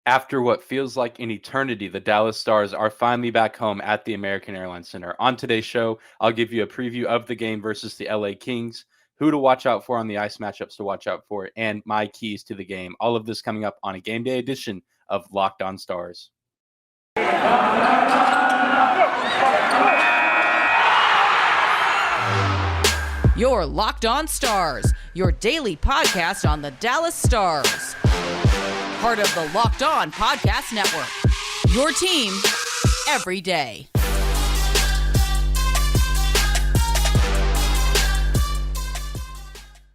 After what feels like an eternity, the Dallas Stars are finally back home at the American Airlines Center. On today's show, I'll give you a preview of the game versus the LA Kings, who to watch out for on the ice matchups to watch out for, and my keys to the game. All of this coming up on a game day edition of Locked On Stars. You're Locked On Stars, your daily podcast on the Dallas Stars. Part of the Locked On Podcast Network, your team every day.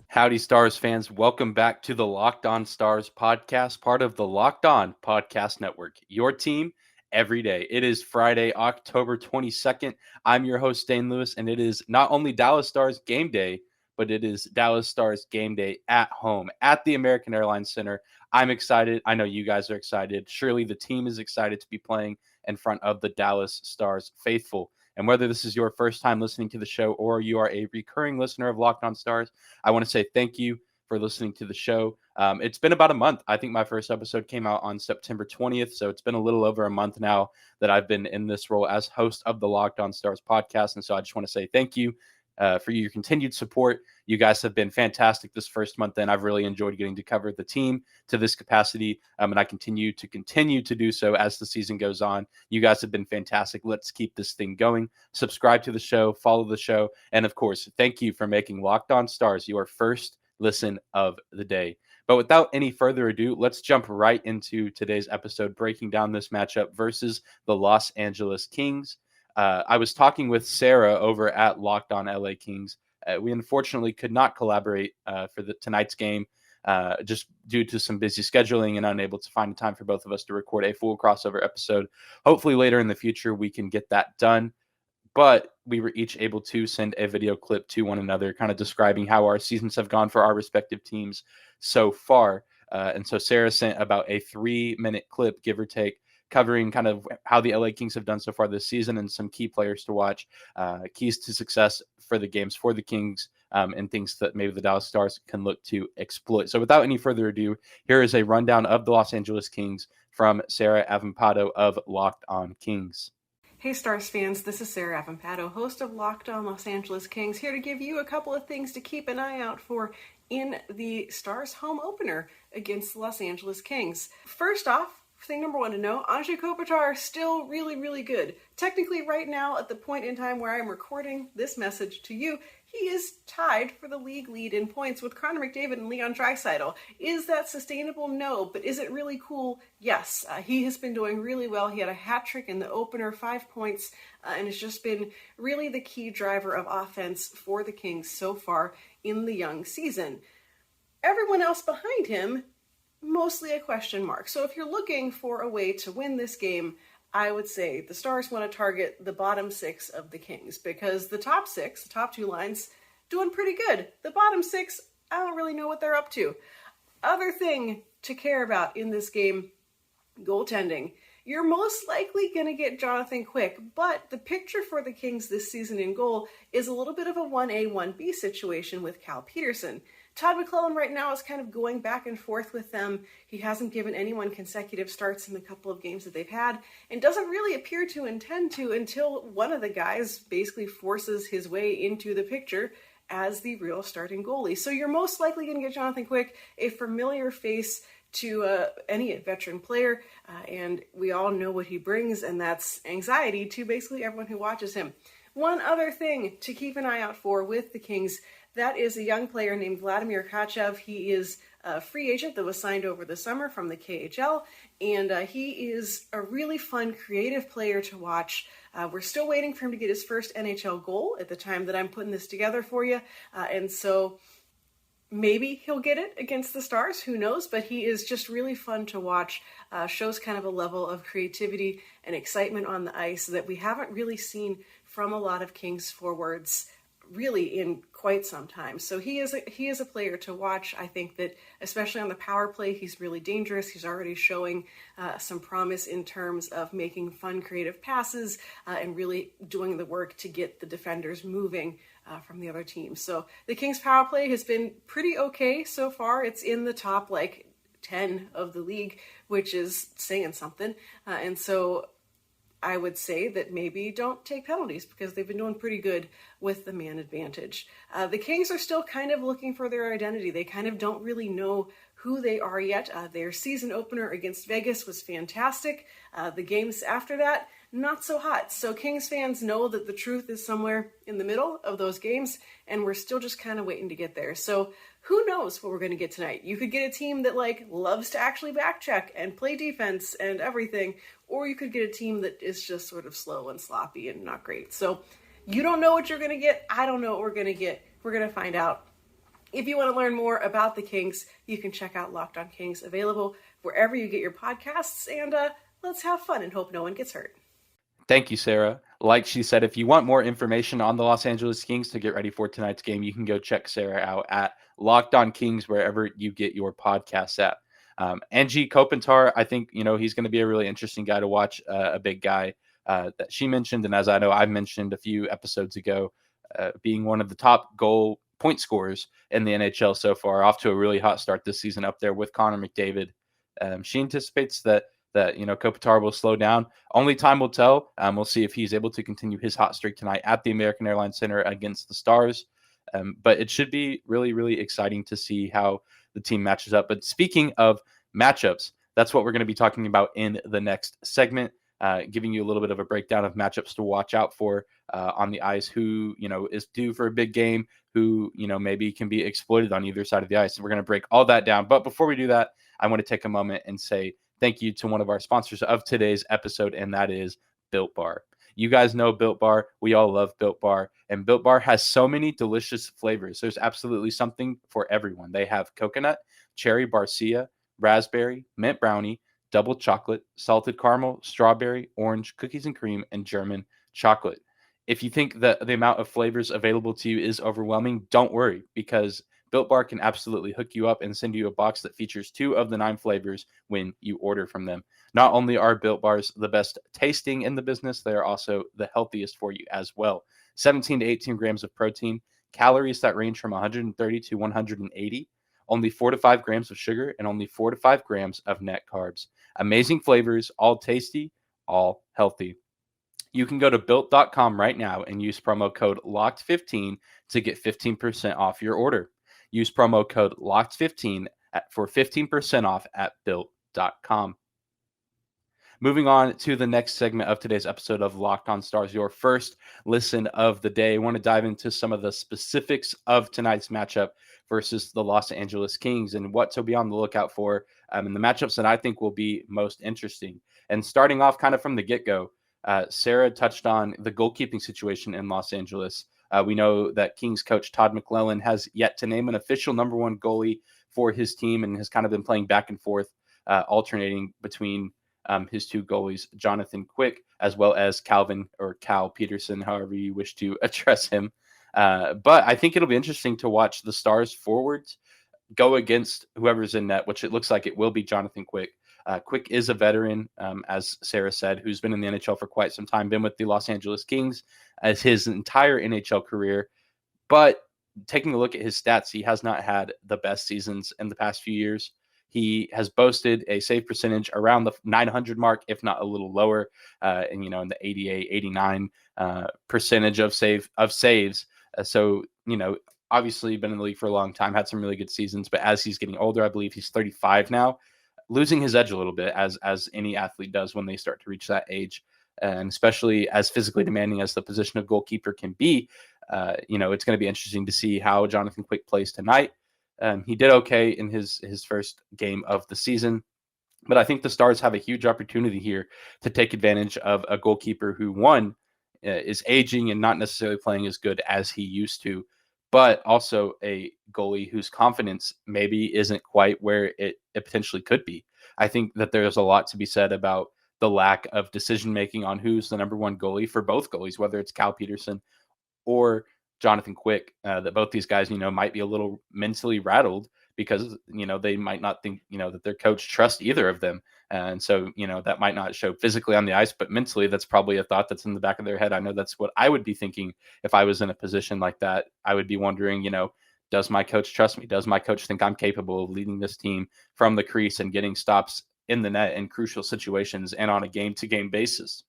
Howdy, Stars fans. Welcome back to the Locked On Stars podcast, part of the Locked On Podcast Network, your team every day. It is Friday, October 22nd. I'm your host, Dane Lewis, and it is not only Dallas Stars game day, but it is Dallas Stars game day at home at the American Airlines Center. I'm excited. I know you guys are excited. Surely the team is excited to be playing in front of the Dallas Stars faithful. And whether this is your first time listening to the show or you are a recurring listener of Locked On Stars, I want to say thank you for listening to the show. It's been about a month. I think my first episode came out on September 20th, so it's been a little over a month now that I've been in this role as host of the Locked On Stars podcast. And so I just want to say thank you for your continued support. You guys have been fantastic this first month, and I've really enjoyed getting to cover the team to this capacity, and I continue to do so as the season goes on. You guys have been fantastic. Let's keep this thing going. Subscribe to the show, follow the show, and of course, thank you for making Locked On Stars your first listen of the day. But without any further ado, let's jump right into today's episode, breaking down this matchup versus the Los Angeles Kings. I was talking with Sarah over at Locked On LA Kings. We unfortunately could not collaborate for tonight's game just due to some busy scheduling and unable to find time for both of us to record a full crossover episode. Hopefully later in the future, we can get that done. But we were each able to send a video clip to one another, kind of describing how our seasons have gone for our respective teams so far. And so Sarah sent about a 3-minute clip, give or take, covering kind of how the LA Kings have done so far this season and some key players to watch, keys to success for the games for the Kings, and things that maybe the Dallas Stars can look to exploit. So without any further ado, here is a rundown of the Los Angeles Kings from Sarah Avampato of Locked On Kings. Hey Stars fans, this is Sarah Avampato, host of Locked On Los Angeles Kings, here to give you a couple of things to keep an eye out for in the Stars home opener against the Los Angeles Kings. First off, thing number one to know, Anze Kopitar still really, really good. Technically, right now, at the point in time where I'm recording this message to you, he is tied for the league lead in points with Connor McDavid and Leon Draisaitl. Is that sustainable? No. But is it really cool? Yes. He has been doing really well. He had a hat trick in the opener, 5 points, and has just been really the key driver of offense for the Kings so far in the young season. Everyone else behind him, mostly a question mark. So if you're looking for a way to win this game, I would say the Stars want to target the bottom 6 of the Kings, because the top 6, the top 2 lines, doing pretty good. The bottom 6, I don't really know what they're up to. Other thing to care about in this game, goaltending. You're most likely going to get Jonathan Quick, but the picture for the Kings this season in goal is a little bit of a 1A, 1B situation with Cal Peterson. Todd McClellan right now is kind of going back and forth with them. He hasn't given anyone consecutive starts in the couple of games that they've had, and doesn't really appear to intend to until one of the guys basically forces his way into the picture as the real starting goalie. So you're most likely going to get Jonathan Quick, a familiar face to any veteran player, and we all know what he brings, and that's anxiety to basically everyone who watches him. One other thing to keep an eye out for with the Kings, that is a young player named Vladimir Kachev. He is a free agent that was signed over the summer from the KHL, and he is a really fun, creative player to watch. We're still waiting for him to get his first NHL goal at the time that I'm putting this together for you, and so maybe he'll get it against the Stars, who knows, but he is just really fun to watch, shows kind of a level of creativity and excitement on the ice that we haven't really seen from a lot of Kings forwards really in quite some time. So he is a player to watch. I think that especially on the power play, he's really dangerous. He's already showing some promise in terms of making fun, creative passes and really doing the work to get the defenders moving from the other team. So the Kings power play has been pretty okay so far. It's in the top 10 of the league, which is saying something. And so I would say that maybe don't take penalties because they've been doing pretty good with the man advantage. The Kings are still kind of looking for their identity. They kind of don't really know who they are yet. Their season opener against Vegas was fantastic. The games after that, not so hot. So Kings fans know that the truth is somewhere in the middle of those games, and we're still just kind of waiting to get there. So who knows what we're going to get tonight? You could get a team that loves to actually backcheck and play defense and everything, or you could get a team that is just sort of slow and sloppy and not great. So you don't know what you're going to get. I don't know what we're going to get. We're going to find out. If you want to learn more about the Kings, you can check out Locked On Kings, available wherever you get your podcasts, and let's have fun and hope no one gets hurt. Thank you, Sarah. Like she said, if you want more information on the Los Angeles Kings to get ready for tonight's game, you can go check Sarah out at Locked On Kings, wherever you get your podcasts at. Angie Kopitar, I think, he's going to be a really interesting guy to watch, a big guy that she mentioned. And as I know, I mentioned a few episodes ago, being one of the top goal point scorers in the NHL so far, off to a really hot start this season up there with Connor McDavid. She anticipates that Kopitar will slow down. Only time will tell. We'll see if he's able to continue his hot streak tonight at the American Airlines Center against the Stars. But it should be really, really exciting to see how the team matches up. But speaking of matchups, that's what we're going to be talking about in the next segment, giving you a little bit of a breakdown of matchups to watch out for on the ice, who, is due for a big game, who, maybe can be exploited on either side of the ice. And we're going to break all that down. But before we do that, I want to take a moment and say thank you to one of our sponsors of today's episode, and that is Built Bar. You guys know Built Bar. We all love Built Bar. And Built Bar has so many delicious flavors. There's absolutely something for everyone. They have coconut, cherry barcia, raspberry, mint brownie, double chocolate, salted caramel, strawberry, orange, cookies and cream, and German chocolate. If you think that the amount of flavors available to you is overwhelming, don't worry, because Built Bar can absolutely hook you up and send you a box that features 2 of the 9 flavors when you order from them. Not only are Built Bars the best tasting in the business, they are also the healthiest for you as well. 17 to 18 grams of protein, calories that range from 130 to 180, only 4 to 5 grams of sugar, and only 4 to 5 grams of net carbs. Amazing flavors, all tasty, all healthy. You can go to built.com right now and use promo code LOCKED15 to get 15% off your order. Use promo code LOCKED15 for 15% off at built.com. Moving on to the next segment of today's episode of Locked On Stars, your first listen of the day. I want to dive into some of the specifics of tonight's matchup versus the Los Angeles Kings and what to be on the lookout for and the matchups that I think will be most interesting. And starting off kind of from the get-go, Sarah touched on the goalkeeping situation in Los Angeles. We know that Kings coach Todd McClellan has yet to name an official number 1 goalie for his team and has kind of been playing back and forth, alternating between his 2 goalies, Jonathan Quick, as well as Calvin or Cal Peterson, however you wish to address him. But I think it'll be interesting to watch the Stars forwards go against whoever's in net, which it looks like it will be Jonathan Quick. Quick is a veteran, as Sarah said, who's been in the NHL for quite some time, been with the Los Angeles Kings as his entire NHL career. But taking a look at his stats, he has not had the best seasons in the past few years. He has boasted a save percentage around the 900 mark, if not a little lower, and in the 88, 89 percentage of saves. So obviously been in the league for a long time, had some really good seasons. But as he's getting older, I believe he's 35 now, losing his edge a little bit, as any athlete does when they start to reach that age, and especially as physically demanding as the position of goalkeeper can be. It's going to be interesting to see how Jonathan Quick plays tonight. He did okay in his first game of the season, but I think the Stars have a huge opportunity here to take advantage of a goalkeeper who, one, is aging and not necessarily playing as good as he used to, but also a goalie whose confidence maybe isn't quite where it potentially could be. I think that there's a lot to be said about the lack of decision-making on who's the number 1 goalie for both goalies, whether it's Cal Peterson or Jonathan Quick, that both these guys, might be a little mentally rattled because, they might not think, that their coach trusts either of them. And so, that might not show physically on the ice, but mentally, that's probably a thought that's in the back of their head. I know that's what I would be thinking if I was in a position like that. I would be wondering, does my coach trust me? Does my coach think I'm capable of leading this team from the crease and getting stops in the net in crucial situations and on a game-to-game basis?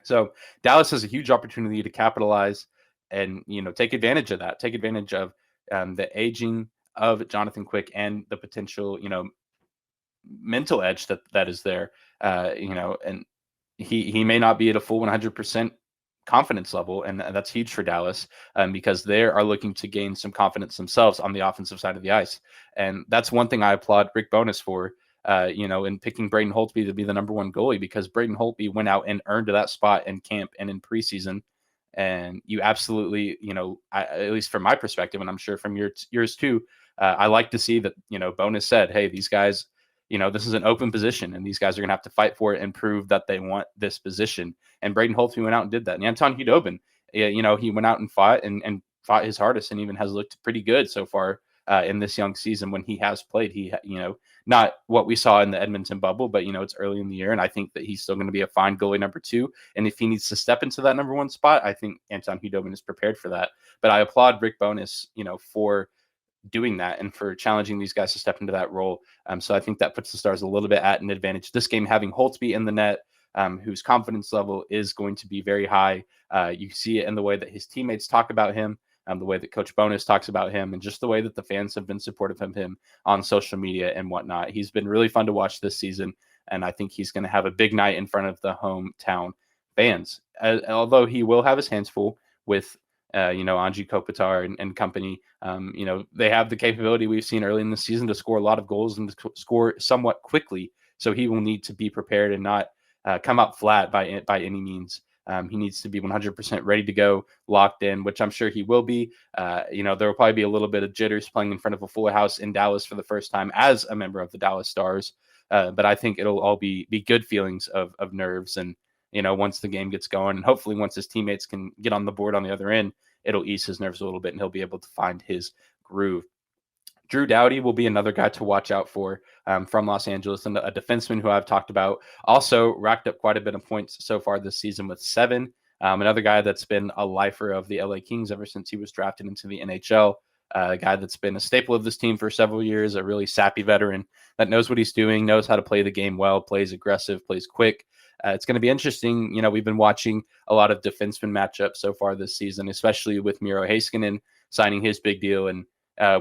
So Dallas has a huge opportunity to capitalize and, take advantage of that, take advantage of the aging of Jonathan Quick and the potential, mental edge that is there, and he may not be at a full 100% confidence level, and that's huge for Dallas, because they are looking to gain some confidence themselves on the offensive side of the ice, and that's one thing I applaud Rick Bowness for, in picking Braden Holtby to be the number one goalie, because Braden Holtby went out and earned that spot in camp and in preseason, and you absolutely, at least from my perspective, and I'm sure from yours too, I like to see that, Bowness said, hey, these guys, this is an open position and these guys are going to have to fight for it and prove that they want this position. And Braden Holtby went out and did that. And Anton Hudobin, he went out and fought and fought his hardest and even has looked pretty good so far in this young season when he has played. He, not what we saw in the Edmonton bubble, but, it's early in the year. And I think that he's still going to be a fine goalie number 2. And if he needs to step into that number 1 spot, I think Anton Hudobin is prepared for that. But I applaud Rick Bowness, for doing that and for challenging these guys to step into that role. So I think that puts the Stars a little bit at an advantage. This game having Holtby in the net, whose confidence level is going to be very high. You see it in the way that his teammates talk about him, the way that Coach Bowness talks about him, and just the way that the fans have been supportive of him on social media and whatnot. He's been really fun to watch this season, and I think he's going to have a big night in front of the hometown fans. Although he will have his hands full with Anji Kopitar and company. They have the capability we've seen early in the season to score a lot of goals and to score somewhat quickly. So he will need to be prepared and not come up flat by any means. He needs to be 100% ready to go, locked in, which I'm sure he will be. There will probably be a little bit of jitters playing in front of a full house in Dallas for the first time as a member of the Dallas Stars. But I think it'll all be good feelings of nerves. And, once the game gets going, and hopefully once his teammates can get on the board on the other end, it'll ease his nerves a little bit and he'll be able to find his groove. Drew Doughty will be another guy to watch out for from Los Angeles, and a defenseman who I've talked about. Also racked up quite a bit of points so far this season with 7. Another guy that's been a lifer of the LA Kings ever since he was drafted into the NHL. A guy that's been a staple of this team for several years, a really sappy veteran that knows what he's doing, knows how to play the game well, plays aggressive, plays quick. It's going to be interesting. We've been watching a lot of defenseman matchups so far this season, especially with Miro Heiskanen signing his big deal, and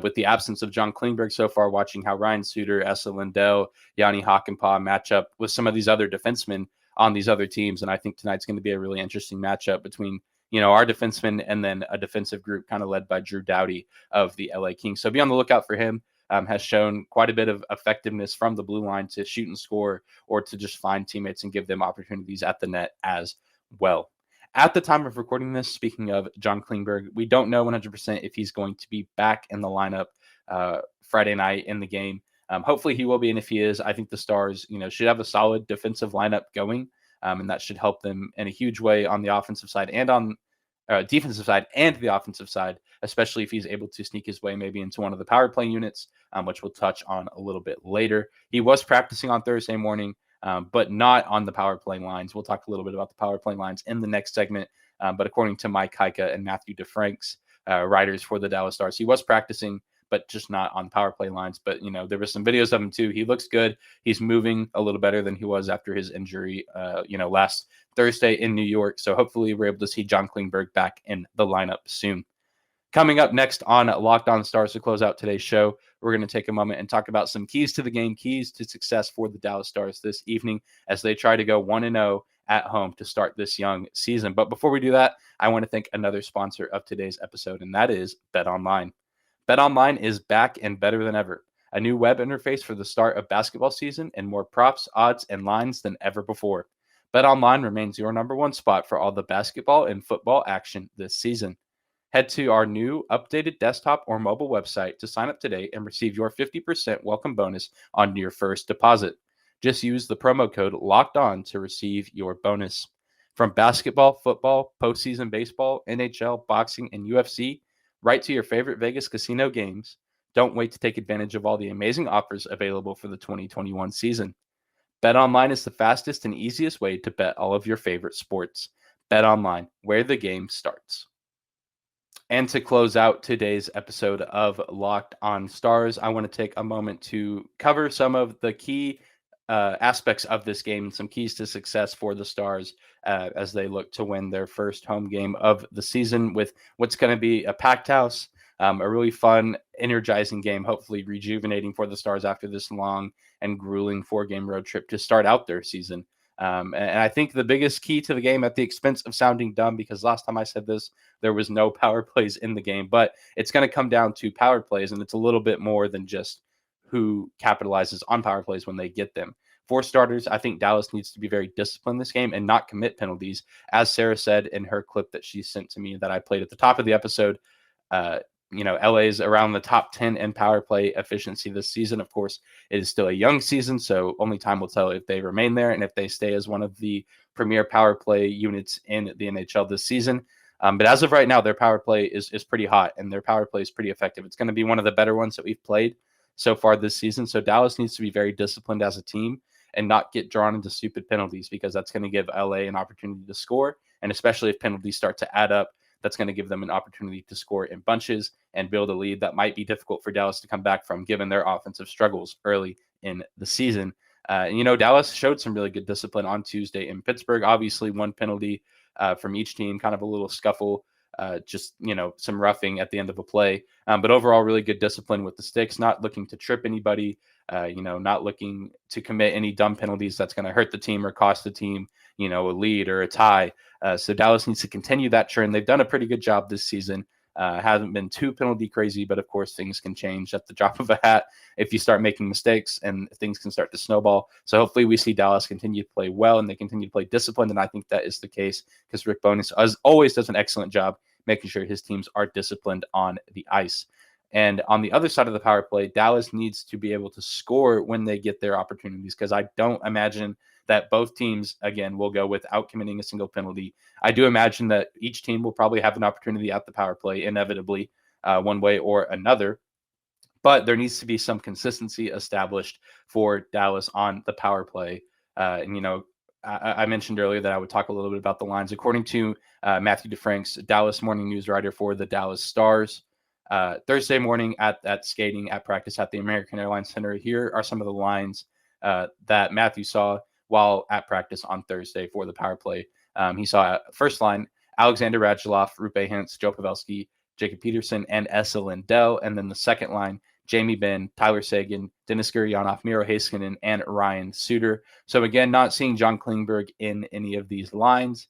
with the absence of John Klingberg so far, watching how Ryan Suter, Esa Lindell, Yanni Hakanpää match up with some of these other defensemen on these other teams. And I think tonight's going to be a really interesting matchup between, our defensemen and then a defensive group kind of led by Drew Doughty of the LA Kings. So be on the lookout for him. Has shown quite a bit of effectiveness from the blue line to shoot and score, or to just find teammates and give them opportunities at the net as well. At the time of recording this, speaking of John Klingberg, we don't know 100% if he's going to be back in the lineup Friday night in the game. Hopefully he will be, and if he is, I think the Stars, should have a solid defensive lineup going, and that should help them in a huge way on the offensive side and on defensive side and the offensive side, especially if he's able to sneak his way maybe into one of the power play units, which we'll touch on a little bit later. He was practicing on Thursday morning, but not on the power play lines. We'll talk a little bit about the power play lines in the next segment. But according to Mike Heika and Matthew DeFranks, writers for the Dallas Stars, he was practicing, but just not on power play lines. But, there were some videos of him too. He looks good. He's moving a little better than he was after his injury, last Thursday in New York. So hopefully we're able to see John Klingberg back in the lineup soon. Coming up next on Locked On Stars to close out today's show, we're going to take a moment and talk about some keys to the game, keys to success for the Dallas Stars this evening as they try to go 1-0 at home to start this young season. But before we do that, I want to thank another sponsor of today's episode, and that is BetOnline. BetOnline is back and better than ever. A new web interface for the start of basketball season and more props, odds, and lines than ever before. BetOnline remains your number one spot for all the basketball and football action this season. Head to our new updated desktop or mobile website to sign up today and receive your 50% welcome bonus on your first deposit. Just use the promo code LOCKEDON to receive your bonus. From basketball, football, postseason baseball, NHL, boxing, and UFC, right to your favorite Vegas casino games, don't wait to take advantage of all the amazing offers available for the 2021 season. BetOnline is the fastest and easiest way to bet all of your favorite sports. BetOnline, where the game starts. And to close out today's episode of Locked on Stars, I want to take a moment to cover some of the key aspects of this game, some keys to success for the Stars as they look to win their first home game of the season with what's going to be a packed house, a really fun, energizing game, hopefully rejuvenating for the Stars after this long and grueling 4-game road trip to start out their season. And I think the biggest key to the game, at the expense of sounding dumb, because last time I said this, there was no power plays in the game, but it's going to come down to power plays, and it's a little bit more than just who capitalizes on power plays when they get them. For starters, I think Dallas needs to be very disciplined this game and not commit penalties. As Sarah said in her clip that she sent to me that I played at the top of the episode, LA is around the top 10 in power play efficiency this season. Of course, it is still a young season, so only time will tell if they remain there and if they stay as one of the premier power play units in the NHL this season. But as of right now, their power play is pretty hot, and their power play is pretty effective. It's going to be one of the better ones that we've played so far this season. So Dallas needs to be very disciplined as a team and not get drawn into stupid penalties, because that's going to give LA an opportunity to score. And especially if penalties start to add up, that's going to give them an opportunity to score in bunches and build a lead that might be difficult for Dallas to come back from, given their offensive struggles early in the season. Dallas showed some really good discipline on Tuesday in Pittsburgh. Obviously, one penalty from each team, kind of a little scuffle, some roughing at the end of a play. But overall, really good discipline with the sticks, not looking to trip anybody, not looking to commit any dumb penalties that's going to hurt the team or cost the team, a lead or a tie. So Dallas needs to continue that trend. They've done a pretty good job this season. Hasn't been too penalty crazy, but of course things can change at the drop of a hat if you start making mistakes, and things can start to snowball. So hopefully we see Dallas continue to play well and they continue to play disciplined, and I think that is the case because Rick Bowness, as always, does an excellent job making sure his teams are disciplined on the ice. And on the other side of the power play, Dallas needs to be able to score when they get their opportunities, because I don't imagine that both teams, again, will go without committing a single penalty. I do imagine that each team will probably have an opportunity at the power play, inevitably, one way or another. But there needs to be some consistency established for Dallas on the power play. I mentioned earlier that I would talk a little bit about the lines. According to Matthew DeFrank's Dallas Morning News writer for the Dallas Stars, Thursday morning at skating at practice at the American Airlines Center, here are some of the lines that Matthew saw while at practice on Thursday for the power play. He saw first line, Alexander Radulov, Rupe Hintz, Joe Pavelski, Jacob Peterson, and Esa Lindell. And then the second line, Jamie Benn, Tyler Seguin, Dennis Gurianov, Miro Heiskanen, and Ryan Suter. So again, not seeing John Klingberg in any of these lines,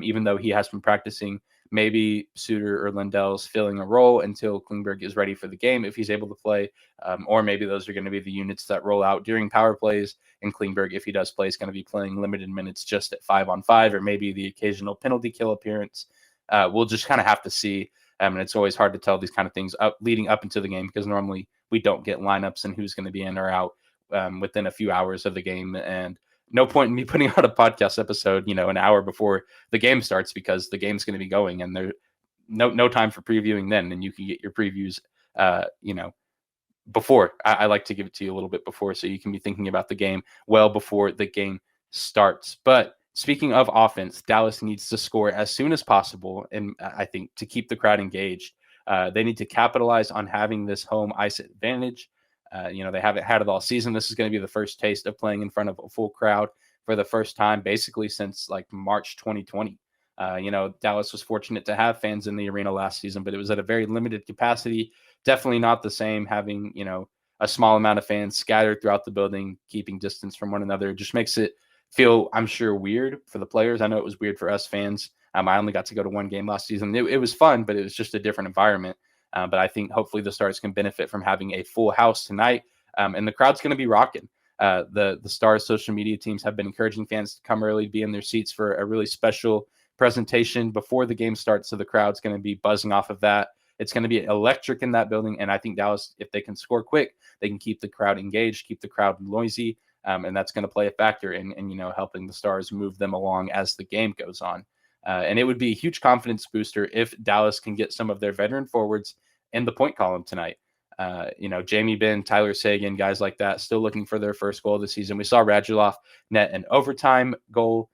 even though he has been practicing. Maybe Suter or Lindell's filling a role until Klingberg is ready for the game, if he's able to play. Or maybe those are going to be the units that roll out during power plays. And Klingberg, if he does play, is going to be playing limited minutes just at 5-on-5, or maybe the occasional penalty kill appearance. We'll just kind of have to see. And it's always hard to tell these kind of things leading up into the game, because normally we don't get lineups and who's going to be in or out within a few hours of the game. And no point in me putting out a podcast episode, an hour before the game starts, because the game's going to be going and there's no time for previewing then. And you can get your previews, before. I like to give it to you a little bit before, so you can be thinking about the game well before the game starts. But speaking of offense, Dallas needs to score as soon as possible. And I think to keep the crowd engaged, they need to capitalize on having this home ice advantage. They haven't had it all season. This is going to be the first taste of playing in front of a full crowd for the first time, basically since like March 2020. Dallas was fortunate to have fans in the arena last season, but it was at a very limited capacity. Definitely not the same having, a small amount of fans scattered throughout the building, keeping distance from one another. It just makes it feel, I'm sure, weird for the players. I know it was weird for us fans. I only got to go to one game last season. It was fun, but it was just a different environment. But I think hopefully the Stars can benefit from having a full house tonight, and the crowd's going to be rocking. The Stars social media teams have been encouraging fans to come early, be in their seats for a really special presentation before the game starts. So the crowd's going to be buzzing off of that. It's going to be electric in that building. And I think Dallas, if they can score quick, they can keep the crowd engaged, keep the crowd noisy. And that's going to play a factor in helping the Stars move them along as the game goes on. And it would be a huge confidence booster if Dallas can get some of their veteran forwards in the point column tonight. Jamie Benn, Tyler Seguin, guys like that, still looking for their first goal of the season. We saw Radulov net an overtime goal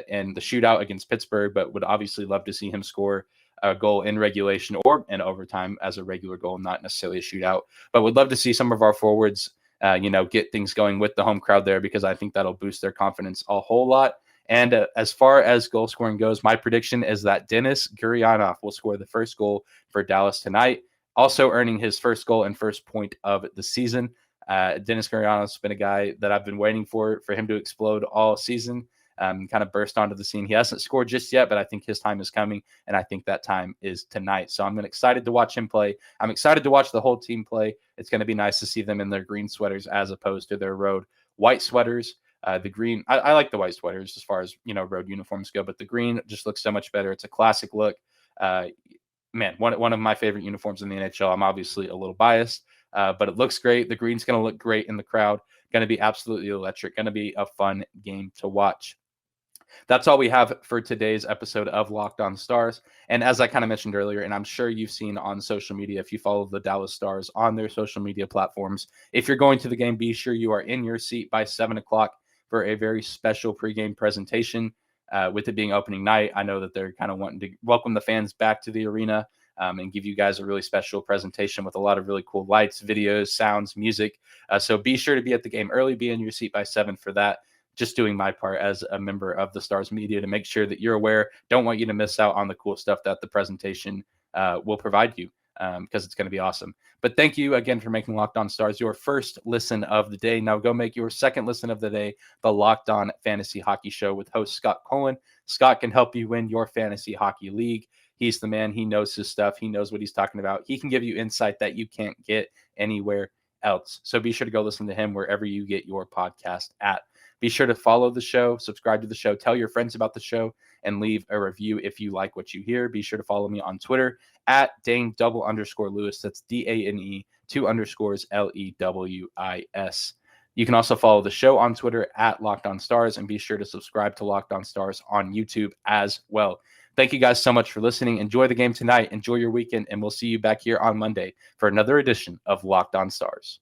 in the shootout against Pittsburgh, but would obviously love to see him score a goal in regulation or in overtime as a regular goal, not necessarily a shootout. But would love to see some of our forwards, get things going with the home crowd there, because I think that'll boost their confidence a whole lot. And as far as goal scoring goes, my prediction is that Denis Gurianov will score the first goal for Dallas tonight, also earning his first goal and first point of the season. Denis Gurianov's been a guy that I've been waiting for him to explode all season, kind of burst onto the scene. He hasn't scored just yet, but I think his time is coming, and I think that time is tonight. So I'm excited to watch him play. I'm excited to watch the whole team play. It's going to be nice to see them in their green sweaters as opposed to their road white sweaters. The green, I like the white sweaters as far as, road uniforms go, but the green just looks so much better. It's a classic look. Man, one of my favorite uniforms in the NHL. I'm obviously a little biased, but it looks great. The green's going to look great in the crowd. Going to be absolutely electric. Going to be a fun game to watch. That's all we have for today's episode of Locked On Stars. And as I kind of mentioned earlier, and I'm sure you've seen on social media, if you follow the Dallas Stars on their social media platforms, if you're going to the game, be sure you are in your seat by 7 o'clock for a very special pregame presentation. With it being opening night, I know that they're kind of wanting to welcome the fans back to the arena and give you guys a really special presentation with a lot of really cool lights, videos, sounds, music. So be sure to be at the game early, be in your seat by 7 for that. Just doing my part as a member of the Stars media to make sure that you're aware. Don't want you to miss out on the cool stuff that the presentation will provide you, because it's going to be awesome. But thank you again for making Locked On Stars your first listen of the day. Now go make your second listen of the day, the Locked On Fantasy Hockey Show with host Scott Cullen. Scott can help you win your fantasy hockey league. He's the man. He knows his stuff. He knows what he's talking about. He can give you insight that you can't get anywhere else. So be sure to go listen to him wherever you get your podcast at. Be sure to follow the show, subscribe to the show, tell your friends about the show, and leave a review if you like what you hear. Be sure to follow me on Twitter at Dane_Lewis. That's DANE 2_LEWIS. You can also follow the show on Twitter at Locked On Stars, and be sure to subscribe to Locked On Stars on YouTube as well. Thank you guys so much for listening. Enjoy the game tonight. Enjoy your weekend, and we'll see you back here on Monday for another edition of Locked On Stars.